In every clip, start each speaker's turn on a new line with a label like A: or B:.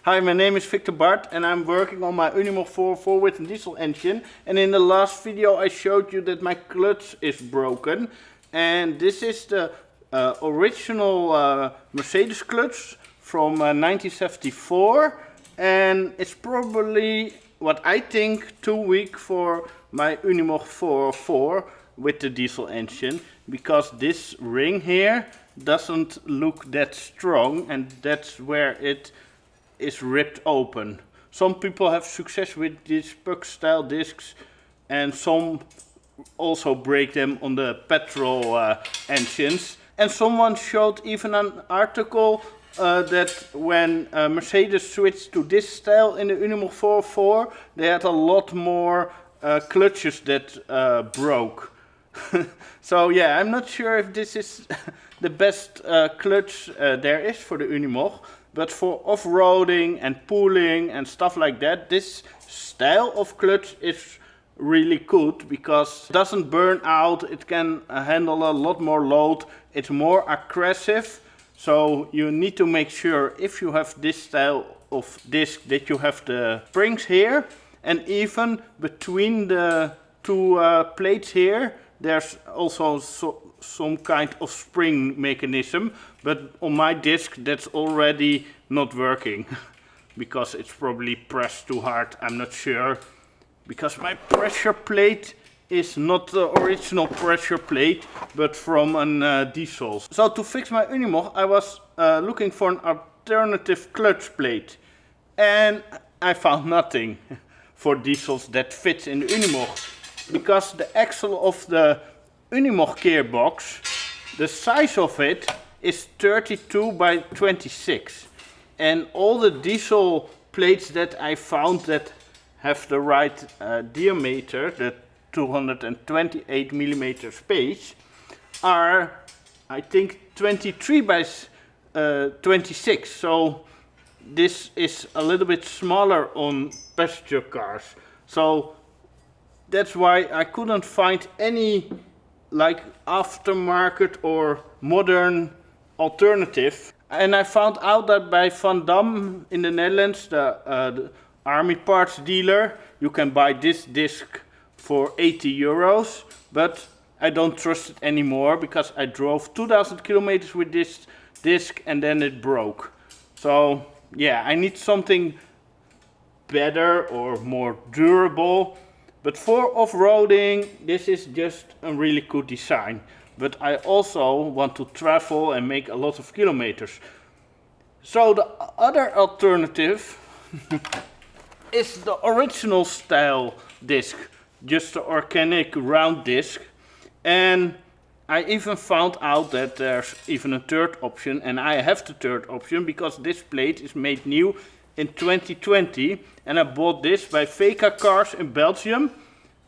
A: Hi, my name is Victor Bart and I'm working on my Unimog 404 with a diesel engine. And in the last video I showed you that my clutch is broken. And this is the original Mercedes clutch from 1974. And it's probably, what I think, too weak for my Unimog 404 with the diesel engine. Because this ring here doesn't look that strong, and that's where it is ripped open. Some people have success with these puck style discs, and some also break them on the petrol engines. And someone showed even an article that when Mercedes switched to this style in the Unimog 404, they had a lot more clutches that broke. So yeah, I'm not sure if this is the best clutch there is for the Unimog, but for off-roading and pulling and stuff like that, this style of clutch is really good because it doesn't burn out, it can handle a lot more load, it's more aggressive. So you need to make sure if you have this style of disc that you have the springs here, and even between the two plates here there's also some kind of spring mechanism, but on my disc that's already not working because it's probably pressed too hard. I'm not sure, because my pressure plate is not the original pressure plate but from a diesel. So to fix my Unimog I was looking for an alternative clutch plate, and I found nothing for diesels that fits in the Unimog. Because the axle of the Unimog gearbox, the size of it is 32 by 26. And all the diesel plates that I found that have the right diameter, the 228 millimeter space, are I think 23 by 26. So this is a little bit smaller on passenger cars. So that's why I couldn't find any like aftermarket or modern alternative. And I found out that by Van Dam in the Netherlands, the army parts dealer, you can buy this disc for 80 euros. But I don't trust it anymore because I drove 2000 kilometers with this disc and then it broke. So yeah, I need something better or more durable. But for off-roading, this is just a really good design. But I also want to travel and make a lot of kilometers. So the other alternative is the original style disc. Just the organic round disc. And I even found out that there's even a third option. And I have the third option because this plate is made new in 2020, and I bought this by VK Cars in Belgium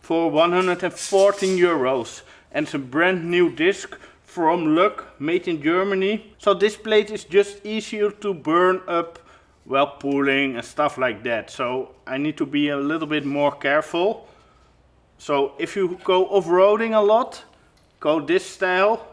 A: for 114 euros. And it's a brand new disc from Luck, made in Germany. So this plate is just easier to burn up while pulling and stuff like that. So I need to be a little bit more careful. So if you go off-roading a lot, go this style.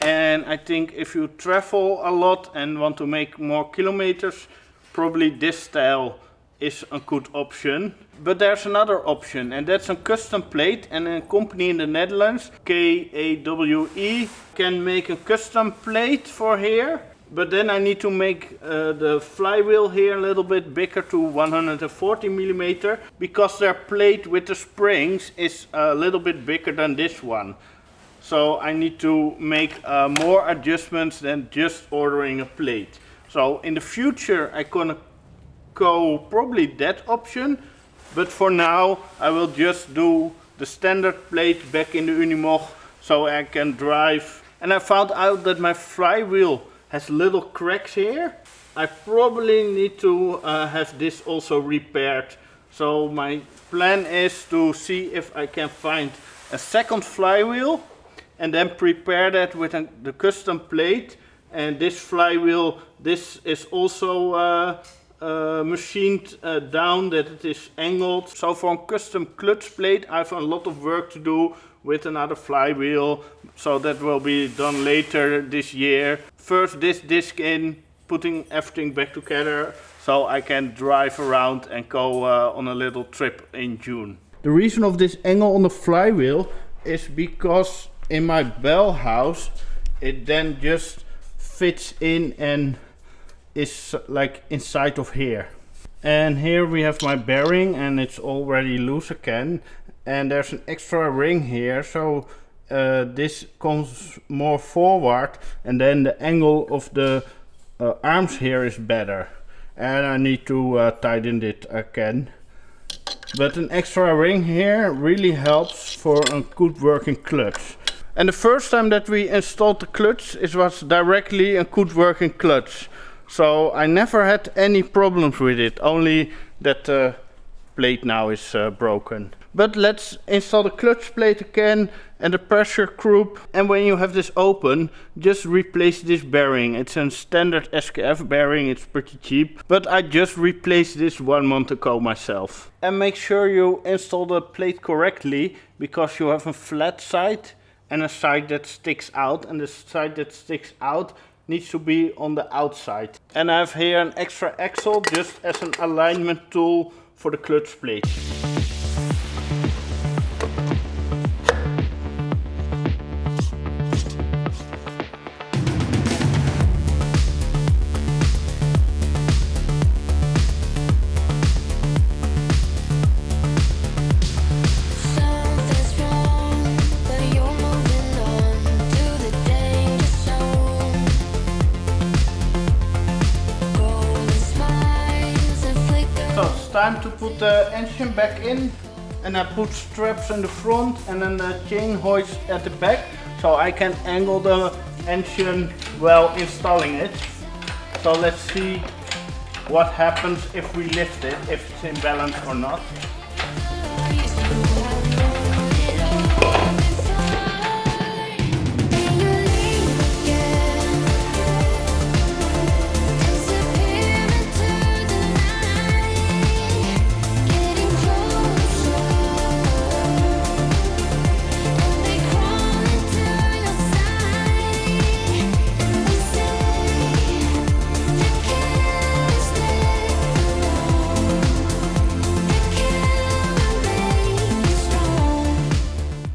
A: And I think if you travel a lot and want to make more kilometers, probably this style is a good option. But there's another option, and that's a custom plate, and a company in the Netherlands, KAWE, can make a custom plate for here. But then I need to make the flywheel here a little bit bigger to 140 millimeter, because their plate with the springs is a little bit bigger than this one. So I need to make more adjustments than just ordering a plate. So in the future I'm gonna go probably that option, but for now I will just do the standard plate back in the Unimog so I can drive. And I found out that my flywheel has little cracks here. I probably need to have this also repaired. So my plan is to see if I can find a second flywheel and then prepare that with the custom plate. And this flywheel, this is also machined down, that it is angled. So for a custom clutch plate I have a lot of work to do with another flywheel. So that will be done later this year. First this disc in, putting everything back together, so I can drive around and go on a little trip in June. The reason of this angle on the flywheel is because in my bell house it then just fits in and is like inside of here. And here we have my bearing and it's already loose again, and there's an extra ring here, so this comes more forward, and then the angle of the arms here is better, and I need to tighten it again. But an extra ring here really helps for a good working clutch. And the first time that we installed the clutch, it was directly a good working clutch. So I never had any problems with it, only that the plate now is broken. But let's install the clutch plate again and the pressure group. And when you have this open, just replace this bearing. It's a standard SKF bearing, it's pretty cheap. But I just replaced this 1 month ago myself. And make sure you install the plate correctly, because you have a flat side and a side that sticks out. And the side that sticks out needs to be on the outside. And I have here an extra axle just as an alignment tool for the clutch plate. Time to put the engine back in, and I put straps in the front and then the chain hoist at the back, so I can angle the engine while installing it. So let's see what happens if we lift it, if it's in balance or not.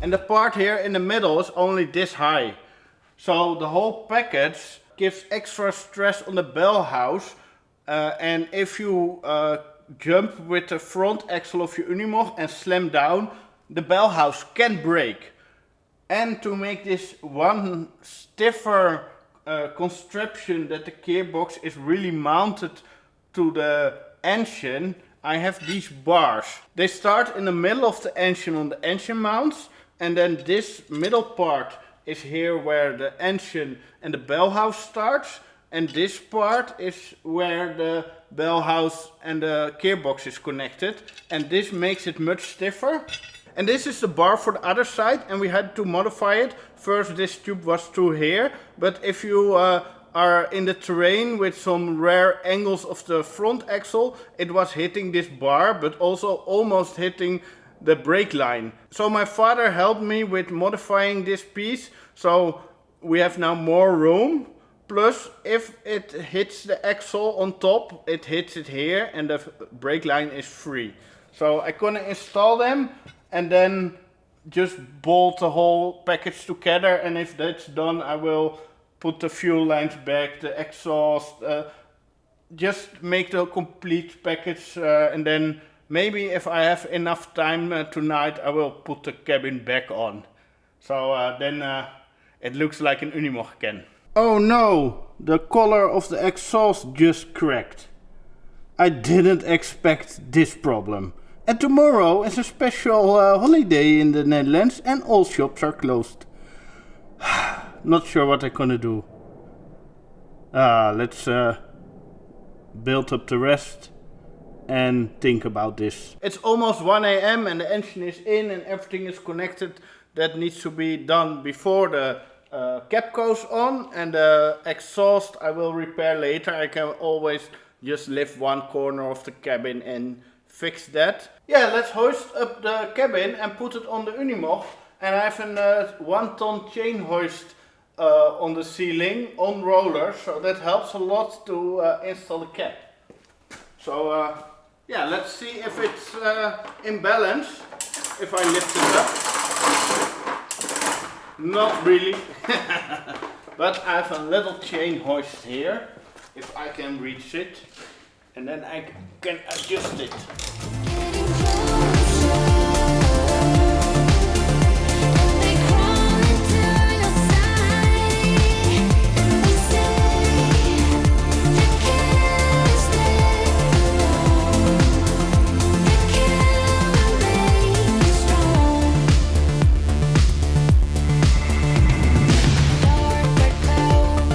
A: And the part here in the middle is only this high. So the whole package gives extra stress on the bell house. And if you jump with the front axle of your Unimog and slam down, the bell house can break. And to make this one stiffer construction, that the gearbox is really mounted to the engine, I have these bars. They start in the middle of the engine on the engine mounts. And then this middle part is here where the engine and the bell house starts. And this part is where the bell house and the gearbox is connected. And this makes it much stiffer. And this is the bar for the other side, and we had to modify it. First this tube was through here, but if you are in the terrain with some rare angles of the front axle, it was hitting this bar, but also almost hitting the brake line. So my father helped me with modifying this piece, so we have now more room. Plus, if it hits the axle on top, it hits it here and the brake line is free. So I'm gonna install them and then just bolt the whole package together, and if that's done I will put the fuel lines back, the exhaust, just make the complete package, and then maybe if I have enough time tonight, I will put the cabin back on. So then it looks like an Unimog again. Oh no, the color of the exhaust just cracked. I didn't expect this problem. And tomorrow is a special holiday in the Netherlands and all shops are closed. Not sure what I'm gonna do. Let's build up the rest and think about this. It's almost 1 AM and the engine is in and everything is connected. That needs to be done before the cap goes on, and the exhaust I will repair later. I can always just lift one corner of the cabin and fix that. Yeah, let's hoist up the cabin and put it on the Unimog. And I have a 1 ton chain hoist on the ceiling on rollers, so that helps a lot to install the cab. So yeah, let's see if it's in balance. If I lift it up. Not really. But I have a little chain hoist here, if I can reach it. And then I can adjust it.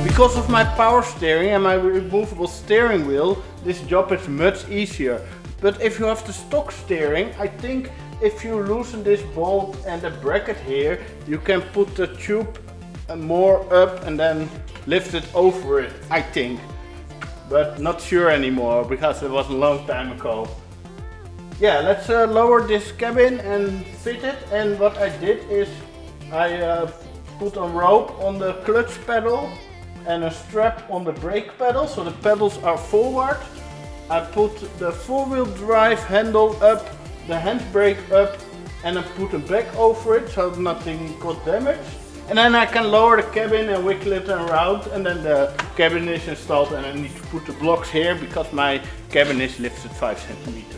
A: Because of my power steering and my removable steering wheel, this job is much easier. But if you have the stock steering, I think if you loosen this bolt and the bracket here, you can put the tube more up and then lift it over it, I think. But not sure anymore, because it was a long time ago. Yeah, let's lower this cabin and fit it. And what I did is I put a rope on the clutch pedal and a strap on the brake pedal, so the pedals are forward. I put the four-wheel drive handle up, the handbrake up, and I put a bag over it so nothing got damaged. And then I can lower the cabin and wiggle it around, and then the cabin is installed, and I need to put the blocks here because my cabin is lifted 5 centimeters.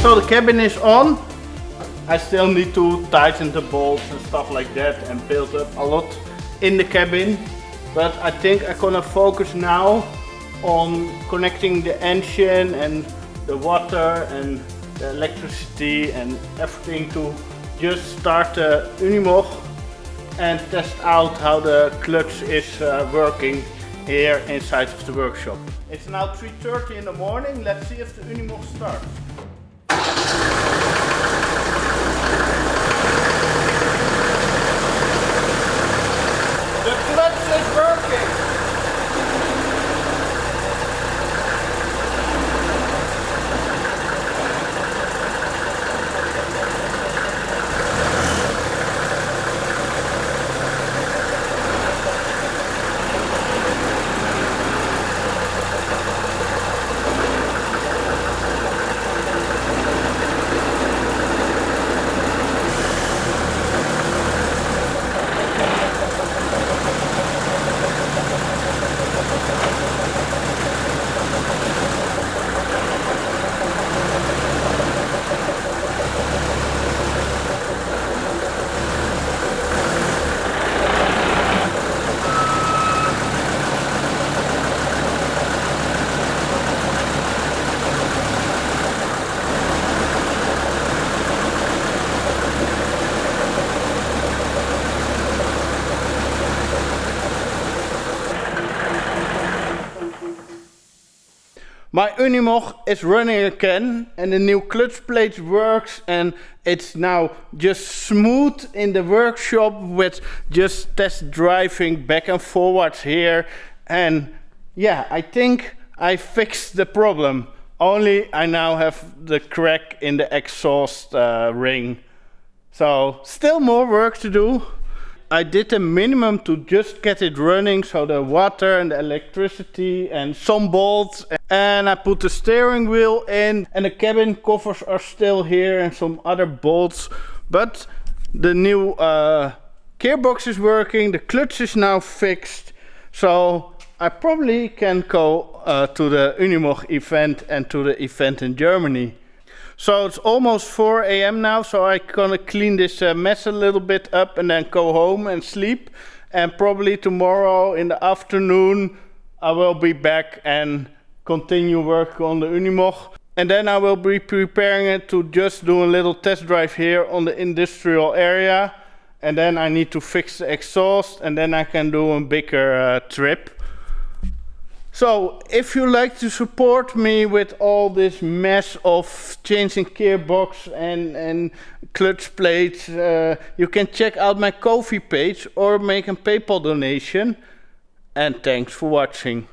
A: So the cabin is on. I still need to tighten the bolts and stuff like that and build up a lot in the cabin. But I think I'm gonna focus now on connecting the engine and the water and the electricity and everything to just start the Unimog and test out how the clutch is working here inside of the workshop. It's now 3:30 in the morning. Let's see if the Unimog starts. The clutch is working! My Unimog is running again and the new clutch plate works and it's now just smooth in the workshop with just test driving back and forwards here. And yeah, I think I fixed the problem. Only I now have the crack in the exhaust ring. So still more work to do. I did the minimum to just get it running, so the water and the electricity and some bolts, and I put the steering wheel in and the cabin covers are still here and some other bolts, but the new gearbox is working, the clutch is now fixed, so I probably can go to the Unimog event and to the event in Germany. So it's almost 4 AM now, so I'm gonna clean this mess a little bit up and then go home and sleep. And probably tomorrow in the afternoon I will be back and continue work on the Unimog. And then I will be preparing it to just do a little test drive here on the industrial area. And then I need to fix the exhaust and then I can do a bigger trip. So, if you like to support me with all this mess of changing gearbox and clutch plates, you can check out my Ko-fi page or make a PayPal donation. And thanks for watching.